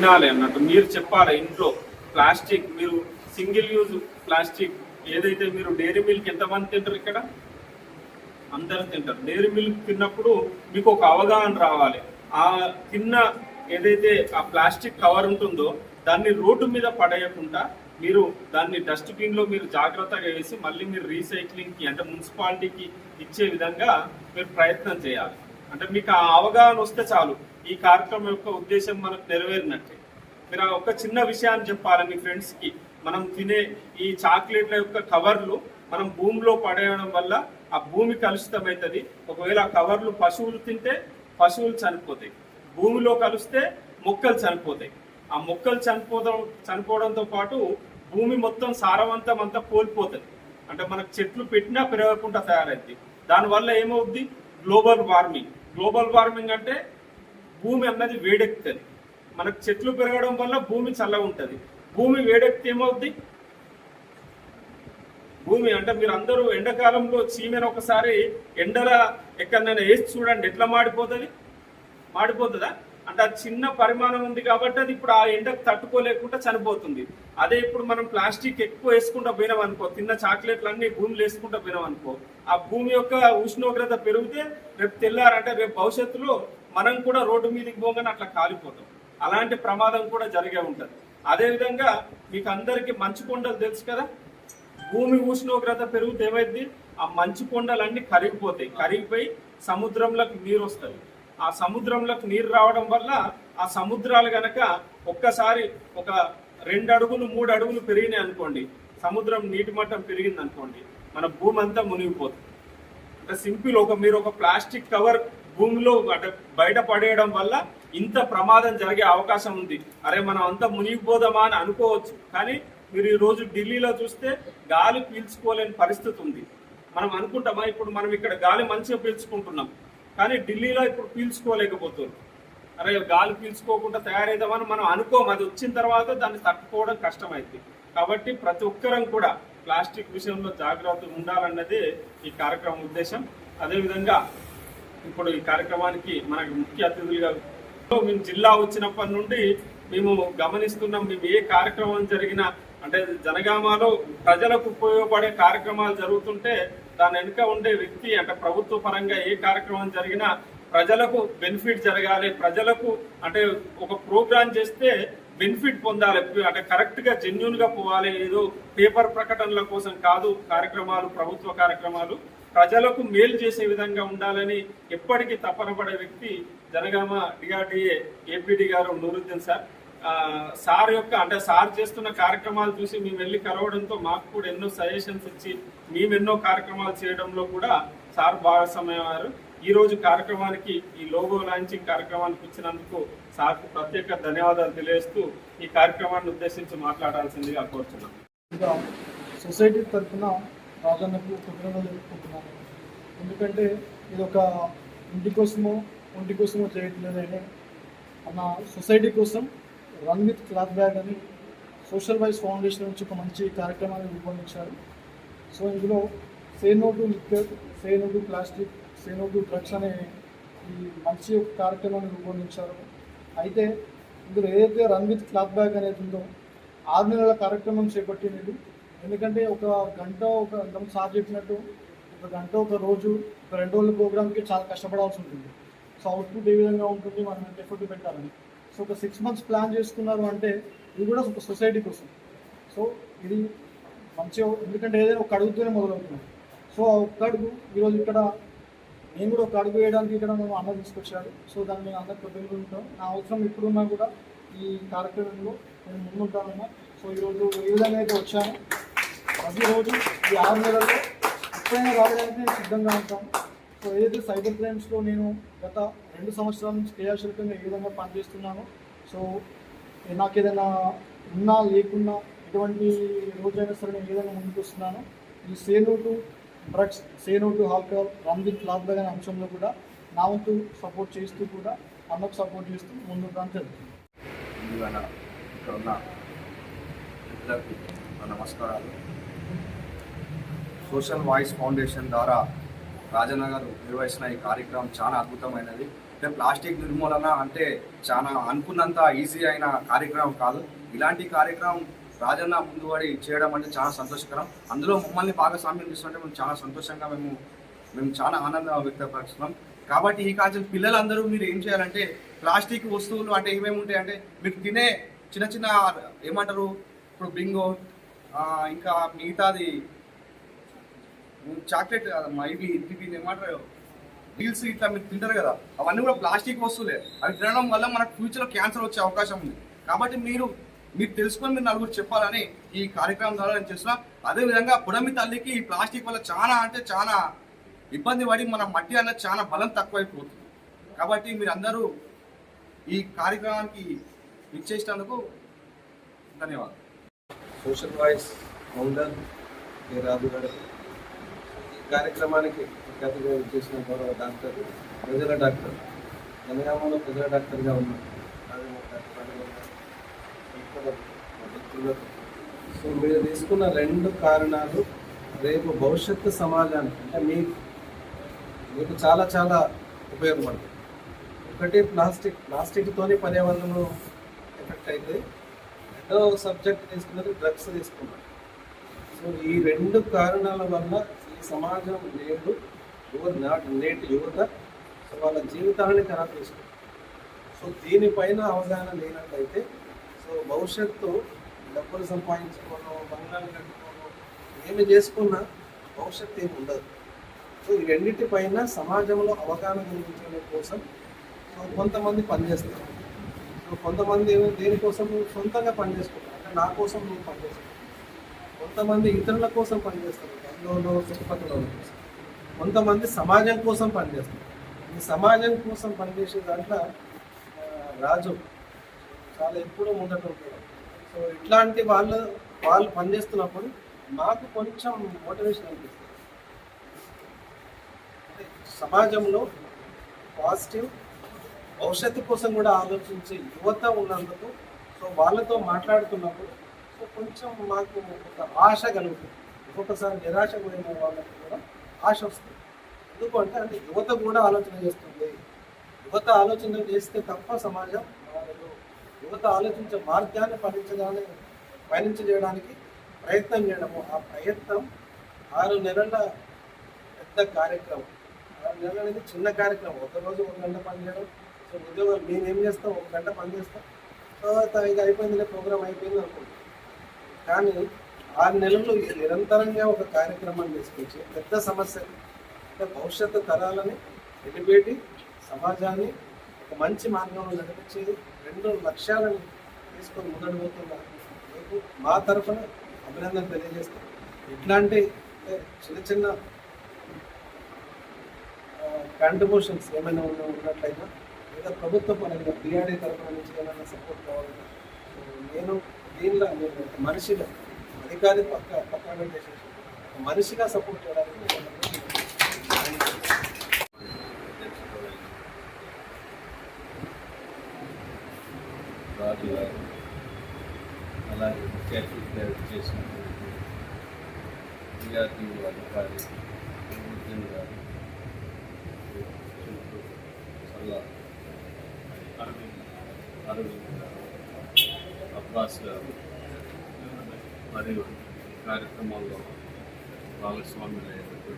తినాలి అన్నట్టు మీరు చెప్పాలి ఇంట్లో. ప్లాస్టిక్ మీరు సింగిల్ యూజ్ ప్లాస్టిక్ ఏదైతే మీరు డైరీ మిల్క్ ఎంతమంది తింటారు ఇక్కడ? అందరూ తింటారు. డైరీ మిల్క్ తిన్నప్పుడు మీకు ఒక అవగాహన రావాలి. ఆ తిన్న ఏదైతే ఆ ప్లాస్టిక్ కవర్ ఉంటుందో దాన్ని రోడ్డు మీద పడేయకుండా మీరు దాన్ని డస్ట్బిన్లో మీరు జాగ్రత్తగా వేసి మళ్ళీ మీరు రీసైక్లింగ్కి అంటే మున్సిపాలిటీకి ఇచ్చే విధంగా మీరు ప్రయత్నం చేయాలి. అంటే మీకు ఆ అవగాహన వస్తే చాలు, ఈ కార్యక్రమం యొక్క ఉద్దేశం మనకు నెరవేరినట్టే. మీరు ఒక చిన్న విషయాన్ని చెప్పాలి మీ ఫ్రెండ్స్కి. మనం తినే ఈ చాక్లెట్ల యొక్క కవర్లు మనం భూమిలో పడేయడం వల్ల ఆ భూమి కలుషితమవుతుంది. ఒకవేళ ఆ కవర్లు పశువులు తింటే పశువులు చనిపోతాయి, భూమిలో కలిస్తే మొక్కలు చనిపోతాయి. ఆ మొక్కలు చనిపోవడంతో పాటు భూమి మొత్తం సారవంతం అంతా కోల్పోతుంది. అంటే మనకు చెట్లు పెట్టినా పెరగకుండా తయారైంది. దానివల్ల ఏమవుద్ది? Global warming. గ్లోబల్ వార్మింగ్ అంటే భూమి అన్నది వేడెక్కుతుంది. మనకు చెట్లు పెరగడం వల్ల భూమి చల్లగా ఉంటుంది. భూమి వేడెక్కితే ఏమవుద్ది? భూమి అంటే మీరు అందరూ ఎండాకాలంలో చీమెను ఒకసారి ఎండల ఎక్కడైనా వేసి చూడండి, ఎట్లా మాడిపోతుందా? అంటే ఆ చిన్న పరిమాణం ఉంది కాబట్టి అది ఇప్పుడు ఆ ఎండకు తట్టుకోలేకుండా చనిపోతుంది. అదే ఇప్పుడు మనం ప్లాస్టిక్ ఎక్కువ వేసుకుంటూ పోయినాం అనుకో, తిన్న చాక్లెట్లన్నీ భూమిలో వేసుకుంటూ పోయినాం అనుకో, ఆ భూమి యొక్క ఉష్ణోగ్రత పెరిగితే రేపు తెల్లారంటే రేపు భవిష్యత్తులో మనం కూడా రోడ్డు మీదకి పోగానే అట్లా కాలిపోతాం. అలాంటి ప్రమాదం కూడా జరిగే ఉంటుంది. అదేవిధంగా మీకు అందరికీ మంచు కొండలు తెలుసు కదా. భూమి ఉష్ణోగ్రత పెరిగితే ఏమైంది? ఆ మంచు కొండలన్నీ కరిగిపోయి సముద్రంలోకి నీరు వస్తుంది. ఆ సముద్రంలోకి నీరు రావడం వల్ల ఆ సముద్రాలు గనక ఒక్కసారి ఒక 2 అడుగులు 3 అడుగులు పెరిగినాయి అనుకోండి, సముద్రం నీటి మట్టం పెరిగింది అనుకోండి, మన భూమి అంతా మునిగిపోతుంది. అంటే సింపుల్, మీరు ఒక ప్లాస్టిక్ కవర్ భూమిలో అంటే బయట పడేయడం వల్ల ఇంత ప్రమాదం జరిగే అవకాశం ఉంది. అరే మనం అంతా మునిగిపోదామా అని అనుకోవచ్చు, కానీ మీరు ఈ రోజు ఢిల్లీలో చూస్తే గాలి పీల్చుకోలేని పరిస్థితి ఉంది. మనం అనుకుంటామా ఇప్పుడు మనం ఇక్కడ గాలి మంచిగా పీల్చుకుంటున్నాం, కానీ ఢిల్లీలో ఇప్పుడు పీల్చుకోలేకపోతున్నారు. అరే గాలి పీల్చుకోకుండా తయారైదామని మనం అనుకోము. అది వచ్చిన తర్వాత దాన్ని తట్టుకోవడం కష్టమైంది. కాబట్టి ప్రతి ఒక్కరం కూడా ప్లాస్టిక్ విషయంలో జాగ్రత్తగా ఉండాలన్నదే ఈ కార్యక్రమం ఉద్దేశం. అదేవిధంగా ఇప్పుడు ఈ కార్యక్రమానికి మనకు ముఖ్య అతిథులుగా మేము జిల్లా వచ్చినప్పటి నుండి మేము గమనిస్తున్నాం. మేము ఏ కార్యక్రమం జరిగినా అంటే జనగామలో ప్రజలకు ఉపయోగపడే కార్యక్రమాలు జరుగుతుంటే దాని వెనుక ఉండే వ్యక్తి అంటే ప్రభుత్వ పరంగా ఏ కార్యక్రమం జరిగినా ప్రజలకు బెనిఫిట్ జరగాలి, ప్రజలకు అంటే ఒక ప్రోగ్రాం చేస్తే బెనిఫిట్ పొందాలి, అంటే కరెక్ట్గా జెన్యూన్గా పోవాలి. ఏదో పేపర్ ప్రకటనల కోసం కాదు కార్యక్రమాలు, ప్రభుత్వ కార్యక్రమాలు ప్రజలకు మేలు చేసే విధంగా ఉండాలని ఎప్పటికీ తపన పడే వ్యక్తి జనగామ డిఆర్డిఏ ఏపీడీ గారు నూరుద్దీన్ సార్. సార్ యొక్క అంటే సార్ చేస్తున్న కార్యక్రమాలు చూసి మేము వెళ్ళి కలవడంతో మాకు కూడా ఎన్నో సజెషన్స్ ఇచ్చి మేము ఎన్నో కార్యక్రమాలు చేయడంలో కూడా సార్ భాగస్వామయ్యారు. ఈ రోజు కార్యక్రమానికి ఈ లోగో లాంచింగ్ కార్యక్రమానికి ఇచ్చినందుకు సార్కు ప్రత్యేక ధన్యవాదాలు తెలియజేస్తూ ఈ కార్యక్రమాన్ని ఉద్దేశించి మాట్లాడాల్సిందిగా కోరుతున్నాం. సొసైటీ తరఫున రాజన్నకు కృతజ్ఞతలు తెలుపుకుంటున్నాను. ఎందుకంటే ఇది ఒక ఇంటి కోసమో చేయట్లేదని అన్న సొసైటీ కోసం రన్ విత్ క్లాత్ బ్యాగ్ అని సోషల్ వైజ్ ఫౌండేషన్ నుంచి ఒక మంచి కార్యక్రమాన్ని రూపొందించారు. సో ఇందులో say no to liquor, say no to plastic, say no to drugs అనే ఈ మంచి కార్యక్రమాన్ని రూపొందించారు. అయితే ఇందులో ఏదైతే రన్ విత్ క్లాత్ బ్యాగ్ అనేది ఉందో 6 నెలల కార్యక్రమం చేపట్టినది. ఎందుకంటే ఒక గంట సార్ చెప్పినట్టు ఒక గంట ఒక రోజు ఒక 2 రోజుల ప్రోగ్రామ్కి చాలా కష్టపడాల్సి ఉంటుంది. సో అవుట్పుట్ ఏ విధంగా ఉంటుంది, మనం ఎంత ఎఫర్ట్ పెట్టాలని. సో ఒక 6 months ప్లాన్ చేసుకున్నారు అంటే ఇది కూడా ఒక సొసైటీ కోసం. సో ఇది మంచిగా, ఎందుకంటే ఏదైనా ఒక అడుగుతూనే మొదలవుతుంది. సో ఒక్క అడుగు ఈరోజు ఇక్కడ నేను కూడా ఒక అడుగు వేయడానికి ఇక్కడ మేము అన్న తీసుకొచ్చాడు. సో దాన్ని అందరికి కృతజ్ఞతలు ఉంటాం. నా అవసరం ఎప్పుడున్నా కూడా ఈ కార్యక్రమంలో నేను ముందుంటానన్నా. సో ఈరోజు ఏ విధంగా అయితే వచ్చాను, ప్రతిరోజు ఈ 6 నెలల్లో ఎప్పుడైనా రావడానికి నేను సిద్ధంగా ఉంటాను. సో ఏదైతే సైబర్ క్రైమ్స్లో నేను గత 2 సంవత్సరాల నుంచి క్రియాశీలకంగా ఏ విధంగా పనిచేస్తున్నాను. సో నాకు ఏదైనా ఉన్నా లేకున్నా ఎటువంటి రోజైనా సరే నేను ఏ విధంగా ముందుకు వస్తున్నాను. ఈ say no to drugs, say no to alcohol, run with cloth bag అనే అంశంలో కూడా నా వంతు సపోర్ట్ చేస్తూ కూడా అన్నకు సపోర్ట్ చేస్తూ ముందుకు రాని జరుగుతుంది. ఇక్కడ ఉన్న నమస్కారాలు. సోషల్ వాయిస్ ఫౌండేషన్ ద్వారా రాజన్న గారు నిర్వహిస్తున్న ఈ కార్యక్రమం చాలా అద్భుతమైనది. అంటే ప్లాస్టిక్ నిర్మూలన అంటే చాలా అనుకున్నంత ఈజీ అయిన కార్యక్రమం కాదు. ఇలాంటి కార్యక్రమం రాజన్న ముందుపడి చేయడం అంటే చాలా సంతోషకరం. అందులో మమ్మల్ని భాగస్వామ్యం చేస్తుంటే మేము చాలా సంతోషంగా మేము చాలా ఆనందం వ్యక్తపరుస్తున్నాం. కాబట్టి ఈ కాల్చిన పిల్లలందరూ మీరు ఏం చేయాలంటే ప్లాస్టిక్ వస్తువులు అంటే ఏమేమి ఉంటాయి అంటే మీరు తినే చిన్న చిన్న ఏమంటారు ఇప్పుడు బింగో ఇంకా మిగతాది చాక్లెట్ ఇవి ఏమంటారు డీల్స్ ఇట్లా మీరు తింటారు కదా, అవన్నీ కూడా ప్లాస్టిక్ వస్తువులే. అవి తినడం వల్ల మనకు ఫ్యూచర్లో క్యాన్సర్ వచ్చే అవకాశం ఉంది. కాబట్టి మీరు తెలుసుకొని మీరు నలుగురు చెప్పాలని ఈ కార్యక్రమం ద్వారా నేను చేస్తున్నా. అదేవిధంగా పుడమి తల్లికి ఈ ప్లాస్టిక్ వల్ల చాలా అంటే చాలా ఇబ్బంది పడి మన మట్టి అన్నది చాలా బలం తక్కువైపోతుంది. కాబట్టి మీరు అందరూ ఈ కార్యక్రమానికి ఇచ్చేసినందుకు ధన్యవాదాలు. Social voice founder K. Raju garu ఈ కార్యక్రమానికి అతిథిగా చేసిన గౌరవ డాక్టర్, ప్రజల డాక్టర్, జనగామంలో ప్రజల డాక్టర్గా ఉన్నారు సో మీరు తీసుకున్న 2 కారణాలు రేపు భవిష్యత్తు సమాజానికి అంటే మీకు చాలా చాలా ఉపయోగపడుతుంది. ఒకటి ప్లాస్టిక్తోనే పర్యావరణం ఎఫెక్ట్ అయితే, రెండో సబ్జెక్ట్ తీసుకున్నది డ్రగ్స్ తీసుకున్నారు. సో ఈ 2 కారణాల వల్ల ఈ సమాజం నేటి యువత వాళ్ళ జీవితాన్ని ఖరాబ్ చేసుకుంది. సో దీనిపైన అవగాహన లేనట్లయితే సో భవిష్యత్తు డబ్బులు సంపాదించుకోవడం, బంగారం కట్టుకోవడం, ఏమి చేసుకున్నా భవిష్యత్తు ఏమి ఉండదు. సో ఈ రెండింటిపైన సమాజంలో అవగాహన కలిగించడం కోసం సో కొంతమంది పనిచేస్తారు. సో కొంతమంది దేనికోసం సొంతంగా పనిచేసుకుంటారు, అంటే నా కోసం నేను పనిచేస్తాను. కొంతమంది ఇతరుల కోసం పనిచేస్తారు, బంధువులు చుట్టుపక్కల కోసం. కొంతమంది సమాజం కోసం పనిచేస్తారు. ఈ సమాజం కోసం పనిచేసే దాంట్లో రాజు చాలా ఎప్పుడూ ముందట ఉంటాడు. సో ఇట్లాంటి వాళ్ళు పనిచేస్తున్నప్పుడు మాకు కొంచెం మోటివేషన్ అనిపిస్తుంది. సమాజంలో పాజిటివ్ భవిష్యత్తు కోసం కూడా ఆలోచించే యువత ఉన్నందుకు సో వాళ్ళతో మాట్లాడుతున్నప్పుడు సో కొంచెం మాకు ఒక ఆశ కలుగుతుంది. ఒక్కొక్కసారి నిరాశ పోయిన వాళ్ళకి కూడా ఆశ వస్తుంది. ఎందుకంటే అంటే యువత కూడా ఆలోచన చేస్తుంది. యువత ఆలోచన చేస్తే తప్ప సమాజం మారదు. యువత ఆలోచించే మార్గాన్ని పయనించడానికి ప్రయత్నం చేయడము, ఆ ప్రయత్నం 6 నెలల పెద్ద కార్యక్రమం. 6 నెలలు అనేది చిన్న కార్యక్రమం. ఒకరోజు 1 గంట పని చేయడం. సో ఉద్యోగాలు మేమేం చేస్తాం, 1 గంట పని చేస్తాం, తర్వాత ఇది అయిపోయిందిలే, ప్రోగ్రామ్ అయిపోయింది అనుకుంటాం. కానీ 6 నెలలు నిరంతరంగా ఒక కార్యక్రమాన్ని తీసుకొచ్చి పెద్ద సమస్య అంటే భవిష్యత్తు తరాలని ఎలిపేటి సమాజాన్ని ఒక మంచి మార్గంలో నడిపించి 2 లక్ష్యాలను తీసుకొని ముందడు పోతున్నా మీకు మా తరఫున అభినందన తెలియజేస్తాం. ఇట్లాంటి చిన్న చిన్న కాంట్రిబ్యూషన్స్ ఏమైనా ఉన్నట్లయినా లేదా ప్రభుత్వ పరంగా BRD తరఫున నుంచి ఏమైనా సపోర్ట్ కావాలన్నా నేను దీనిలో మనిషిగా అధికారి పక్కన పెట్టేసేసి మనిషిగా సపోర్ట్ చేయడానికి రాజు గారు అలాగే ముఖ్య అతిథిగా చేసినటువంటి విద్యార్థి అధికారి గారు, సల్లా అరవింద్ గారు, అబ్బాస్ గారు మరియు కార్యక్రమాల్లో భాగస్వాములైనటువంటి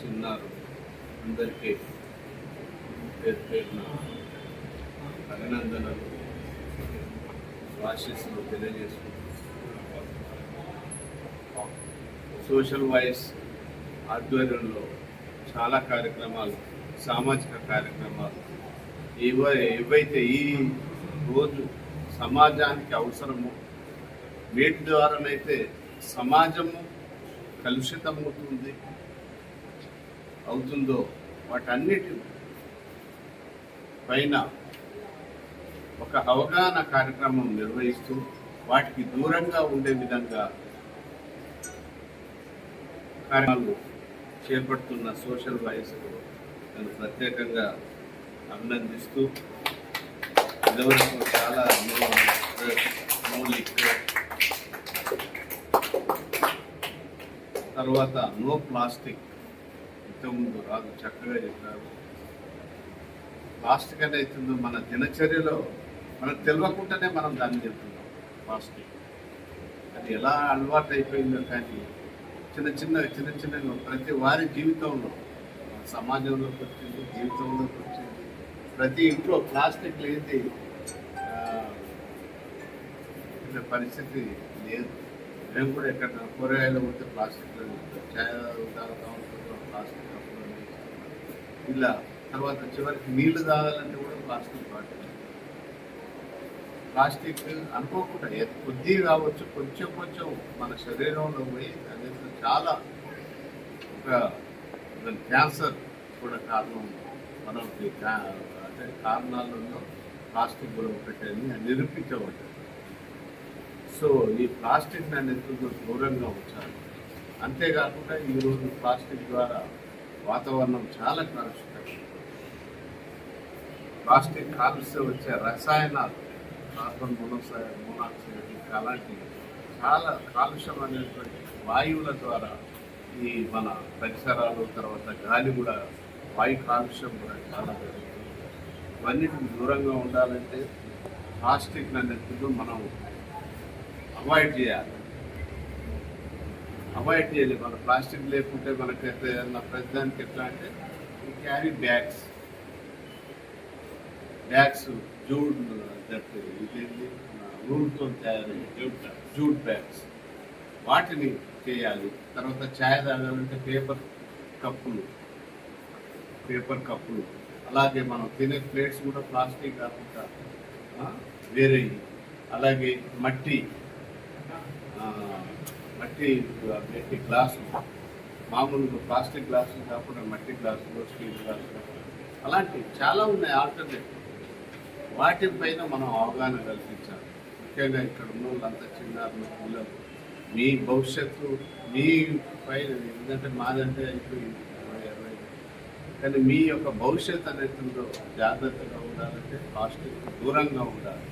చిన్నారు అందరికీ పేరు పేరున అభినందనలు, ఆశీస్సులు తెలియజేసుకుంటున్నాను. సోషల్ వాయిస్ ఆధ్వర్యంలో చాలా కార్యక్రమాలు, సామాజిక కార్యక్రమాలు ఏవైతే ఈ రోజు సమాజానికి అవసరమో, వీటి ద్వారానైతే సమాజము అవుతుందో వాటన్నిటి పైన ఒక అవగాహన కార్యక్రమం నిర్వహిస్తూ వాటికి దూరంగా ఉండే విధంగా కార్యక్రమాలు చేపడుతున్న సోషల్ వాయిస్ నేను ప్రత్యేకంగా అభినందిస్తూ ఇదివరకు చాలా మౌలిక తర్వాత నో ప్లాస్టిక్, ఇంతకుముందు రాదు చక్కగా చెప్పారు. ప్లాస్టిక్ అనేది మన దినచర్యలో మనకు తెలియకుండానే మనం దాన్ని చెప్తున్నాం. ప్లాస్టిక్ అది ఎలా అలవాటు అయిపోయిందో, కానీ చిన్న చిన్న ప్రతి వారి జీవితంలో, సమాజంలోకి వచ్చింది, జీవితంలోకి వచ్చింది. ప్రతి ఇంట్లో ప్లాస్టిక్ లేని పరిస్థితి లేదు. మేము కూడా ఎక్కడ కూరగాయలు ఉంటే ప్లాస్టిక్ ఛాయ్ తాగుతూ ఉంటాం, ప్లాస్టిక్ ఇలా. తర్వాత చివరికి నీళ్లు తాగాలంటే కూడా ప్లాస్టిక్ బాటిల్. ప్లాస్టిక్ అనుకోకుండా కొద్ది కావచ్చు, కొంచెం కొంచెం మన శరీరంలో పోయి అనేది చాలా ఒక క్యాన్సర్ కూడా కారణం. మనకి అంటే కారణాలలో ప్లాస్టిక్ కూడా ఒకటి నిరూపించబడ్డది. సో ఈ ప్లాస్టిక్ అనేది దూరంగా ఉంచాలి. అంతేకాకుండా ఈరోజు ప్లాస్టిక్ ద్వారా వాతావరణం చాలా కలుషితం. ప్లాస్టిక్ కాలుష్యం వచ్చే రసాయనాలు, కార్బన్ మోనాక్సైడ్ అలాంటి చాలా కాలుష్యం అనేటువంటి వాయువుల ద్వారా ఈ మన పరిసరాలు, తర్వాత గాలి కూడా, వాయు కాలుష్యం కూడా చాలా జరుగుతుంది. ఇవన్నిటికి దూరంగా ఉండాలంటే ప్లాస్టిక్ అనేది మనం అవాయిడ్ చేయాలి. మన ప్లాస్టిక్ లేకుంటే మనకైతే ఏదన్నా ప్రతిదానికి ఎట్లా అంటే క్యారీ బ్యాగ్స్ జూట్ ఇదేంటి నూలుతో తయారయ్యే జూట్ బ్యాగ్స్, వాటిని చేయాలి. తర్వాత ఛాయ్ తాగాలంటే పేపర్ కప్పులు, అలాగే మనం తినే ప్లేట్స్ కూడా ప్లాస్టిక్ కాకుండా వేరే, అలాగే మట్టి గ్లాసు, మామూలుగా ప్లాస్టిక్ గ్లాసులు కాకుండా మట్టి గ్లాసులు, స్టీల్ గ్లాసులు, అలాంటివి చాలా ఉన్నాయి ఆల్టర్నేటివ్. వాటిపైన మనం అవగాహన కల్పించాలి. ముఖ్యంగా ఇక్కడ ఉన్న వాళ్ళంతా చిన్నారులు, పిల్లలు, మీ భవిష్యత్తు మీ పైన, ఎందుకంటే మాదంటే అయిపోయింది 20 కానీ మీ యొక్క భవిష్యత్తు అనేది జాగ్రత్తగా ఉండాలంటే ప్లాస్టిక్ దూరంగా ఉండాలి.